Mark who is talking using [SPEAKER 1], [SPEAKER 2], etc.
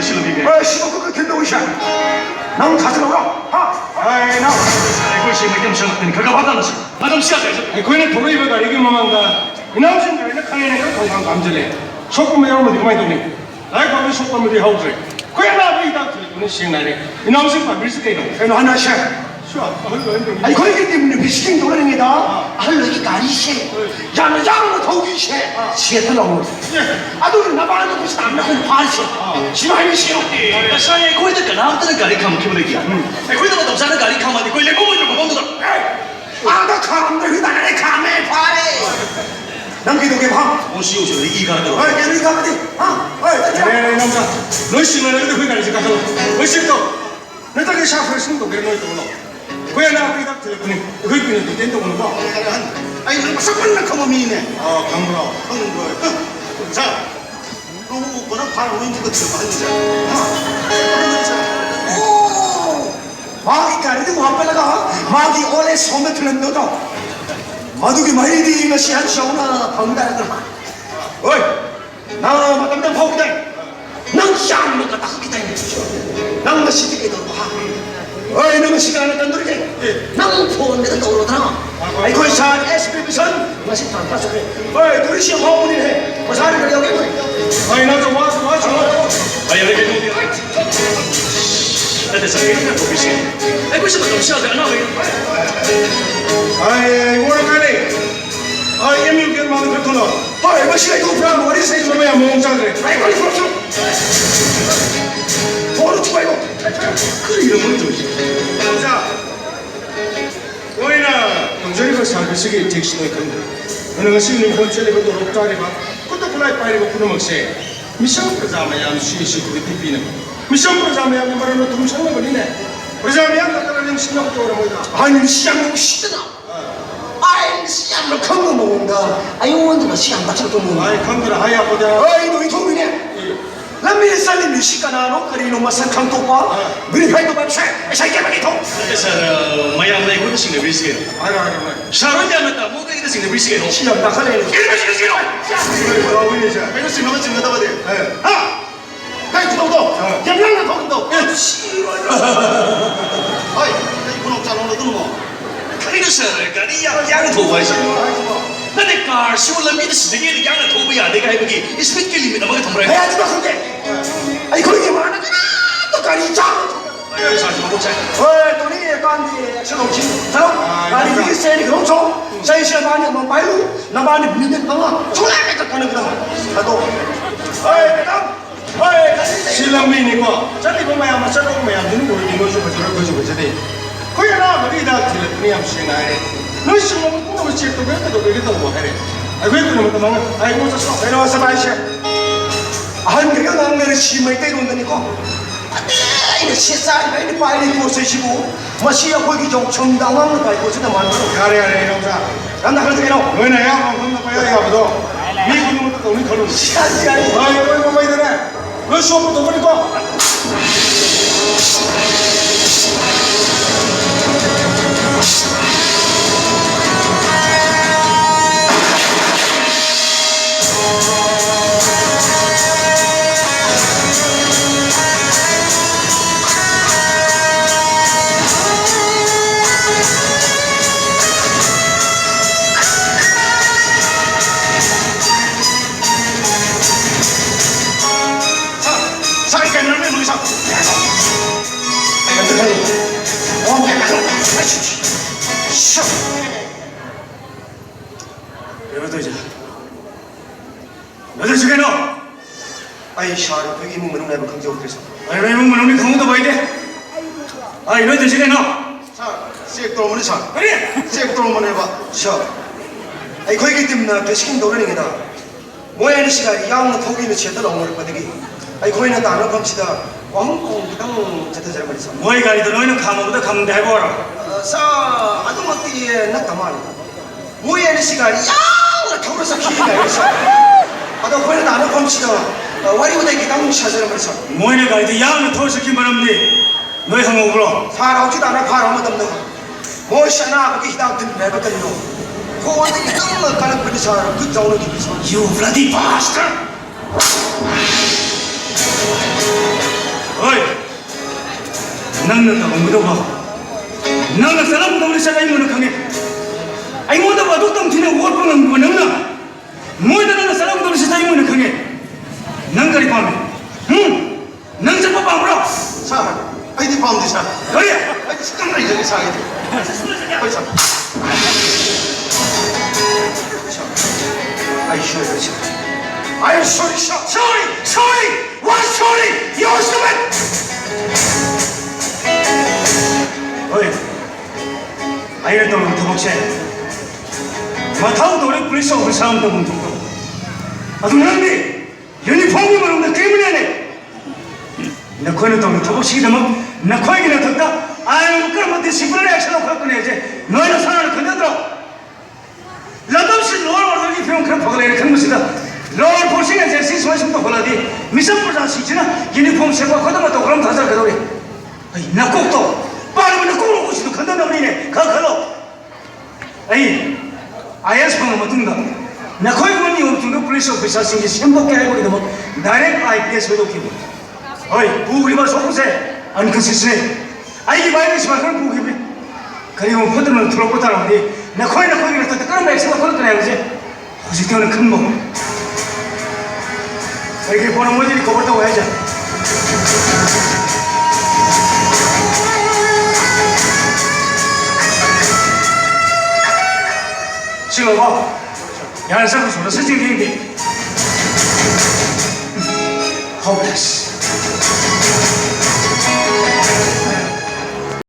[SPEAKER 1] 실력이게.
[SPEAKER 2] 시고 그거 된다고 이샤. 난 가져오라. 아이 나.
[SPEAKER 1] 이거 시 mấy 시간 되니 그거 받아놨어. 나좀 시작해.
[SPEAKER 3] 거기는 도로 입어가 이게 뭐만가. 이나오신 거는 강연에 건강 감절해. 소금을 여러분 이거 많이 돈이. 나이 가면 소금을 하고 그래. 그냥 나도 이다 들으면 시행나네. 이나오신 거 밀수게요.
[SPEAKER 2] 그럼 하나씩. 아니 거기 때문에 비스킹 도라입니다. 알러기 가리시. 야는 양은 더기시. 시에서 나오는. 아도 나바는 것이 남나는 파시. 지마이 시오.
[SPEAKER 1] 나 사이에 거기다 그나한테는 가리 감 키우는 거야. 거기다가 남자는 가리 감한테 거기 내 몸을 좀 본다.
[SPEAKER 2] 아가 감을 휘다네 감에 파래. 남기도 개방.
[SPEAKER 1] 오시오시오 이 가는
[SPEAKER 2] 어이 걔는 가면 돼.
[SPEAKER 3] 네, 남자. 너 씨는 어디 거기 가리지 가서. 너 씨도 내 저기 샤프를 신도 그래 놓을 때 올라. 그야 나 거기다 들으니 거기 그냥 된다 오는 거.
[SPEAKER 2] 아니 너 sakal kamu mine.
[SPEAKER 3] 강물아.
[SPEAKER 2] 자, 너무 그런 바람 오는 거 들어봤는데. 오, 마기 가리도 와빨라가 마기 올해 소매 틀렸노다. 마두기 마이디 이것이 한 시오나 방다라들. 어이, 나 마담당 포기다. 난 쌍문 갖다 하기다 이제. 난 시티게도 봐. 어이, 너무 시간을 던들게. 난 폰에다 떠오르더라. 아이, 거기 산 SPB선 맛이 단다 소리. 어이, 둘이 시험 허문이 해. 그 사람을 여기 뭐.
[SPEAKER 3] 아니 나 좀 와서 와줘.
[SPEAKER 1] 아 여기 좀. 나 대사 그냥 보기 싫어. 거기서 좀 시작해 안 하고.
[SPEAKER 3] 아이 오늘 가네. 아 예민하게 마음 그렇구나.
[SPEAKER 2] 어이, 뭐 시간 이거 불안 머리 세지 마.
[SPEAKER 3] 그러면 몽장들.
[SPEAKER 2] 아이, 빨리 풀었어. 뭐로 추가 이거.
[SPEAKER 1] 그 이름은 좀.
[SPEAKER 3] 자, 오이나 영절이가 살그시기 잭시노이 건데. 어느 시는 본체리고 또 록자리가 그것도 플라이 파이리고 부르먹시. 미션 프로자마야 시시 그게 티피는. 미션 프로자마야 말하는 동상만 걸리네. 프로자마야 나타나는 신경 쪽으로 뭐다.
[SPEAKER 2] 아니, 시장님 시드나. 아이, 시장으로 큰거 먹는다. 아이, 원두가 시장 같이 또 먹는다.
[SPEAKER 3] 아이 강들 하야 보자.
[SPEAKER 2] 어이, 너희 도민이. lambi sali misikana no kari no masakang to pa bini hai to babse sai ke bagi to
[SPEAKER 1] 대사 마양 내 그런 식의 리스크.
[SPEAKER 3] 아이.
[SPEAKER 1] 사람이야마다 뭐가 이런 식의 리스크.
[SPEAKER 2] siam da khale ni
[SPEAKER 3] 뭐라고 이러지?
[SPEAKER 2] pero si no me chinga da de ha kai to do yamlang na to do si ai kai kuno cha no do mo
[SPEAKER 1] 그래서 가리야 양을 도와야지. 근데 car 시골 미드 시대에 양을 도와야 내가 해보기 이 스피드 길입니다. 뭐가 통보해.
[SPEAKER 2] hai ati ba khode ai khoi ke mana to kari cha
[SPEAKER 1] 사실 못 잘.
[SPEAKER 2] oi to ni kan di chalo chi chalo kari di se ni gro cho sai se ba ni mo pai lu na ba ni minute ma chola ke ka kana ka to oi ka oi
[SPEAKER 3] 실랑민이고 저리 보면 아마 저리 보면 눈 보이는 거죠. 저런 거죠. 저리. 거기나 머리다 들으니 암시나에. 너 신문 보고 지도 그래도 그래도 뭐 해. 아 왜 그러면 또 막 아이고 저
[SPEAKER 2] pero sa ba siya han ke ka ngere si mai te ron ni ko ate si sa ni pai ni ko se si bu ma si ya ko ki jong chom da ngang pai ko sa man
[SPEAKER 3] 야래 야래 이놈자.
[SPEAKER 2] ran da ka te no
[SPEAKER 3] 너네야 뭐 봐야 야보도. 미군은 또 우리 걸어.
[SPEAKER 2] sia sia
[SPEAKER 3] 아이고 뭐 이러네. 너 쇼부터 버리고.
[SPEAKER 2] sa ka na me sa 여러분들 이제 너들 저게 너 아이 샤르 그 이문 문을 내고 강제 못해서 아이 왜 이문 문을 강도 봐야 돼 아이 너들 저게 너자 시액도 오면 자 그래 시액도 오면 해봐 샤 아이 거기 때문에 배시킨 도련이다 뭐야 이 시간이 양은 거기는 제대로 오늘 거되기 아이 거기는 나눠 갑시다 왕공당 제대로 잘 말했어
[SPEAKER 1] 뭐이 가리도 너희는 감옥보다 감대 해보라.
[SPEAKER 2] 사 아동학교에 나타만 뭐야 이 시간이 양을 타고서 기가 있어 아도 거기는 나눠 갑시다 와리고 되기 당 샤저를 말했어
[SPEAKER 1] 뭐이네 가리도 양을 더 시킨 바람디 너희 항목 불러.
[SPEAKER 2] 살아오지도 않아 바람을 덮는 뭐시나 그게 희당든 내버렸노 고원이 땅을 가는 분이 사람 그 자오는 기비서
[SPEAKER 1] You bloody bastard!
[SPEAKER 4] nâng được ông đâu vào nâng được salam đâu đi sao anh muốn khang anh muốn đâu vào tôi tâm thì nó vót bằng của nâng nào mỗi đứa nó salam đâu đi sao anh muốn khang nâng cái gì nâng chấp bằng bro
[SPEAKER 2] 자, 아이디 파운드 자.
[SPEAKER 4] 그래
[SPEAKER 2] 아이디 식당 가기 전에 자, 아이디. 어이 자. 아이 쉬어야 돼. 아이 sorry, what sorry? You stupid!
[SPEAKER 4] 어이 아이를 떠는 도박체 마타우도 우리 불리서 우리 사람도 못 듣고 아주 난데 유니폼을 없는 게임을 하네 나 코에는 또 도박식이 되면 나 코에게나 뒀다 아유 그러면 내 시부를 액션을 갖고 내야지 너희는 사람을 건너들어 라덤시 로얼 얼굴이 병 그런 버글레를 큰 것이다 로얼 보시는 제 시스템도 골라디 미션 부장 시키나 유니폼 세고 거듭도 그럼 다잘 그러리 나 꼭도 빠르면 꼭로 고시도 건너버리네 가가로 아이 아이스 방을 못 든다 나 거기 보면 이 엄청난 플레이스 오피서 신기 샘밖에 해보게 되면 다이렉트 IPS도 키고 어이 부그리마 소구세 안 그시스네 아이기 마이너스만 그런 부그리마 그리고 포드는 들어보다 나오니 나 거기를 또 그런 맥스가 걸었더니 그지 혹시 때문에 큰몸 이렇게 보는 모델이 거버다고 해야지 지금 봐 야사고 소리 설정되는데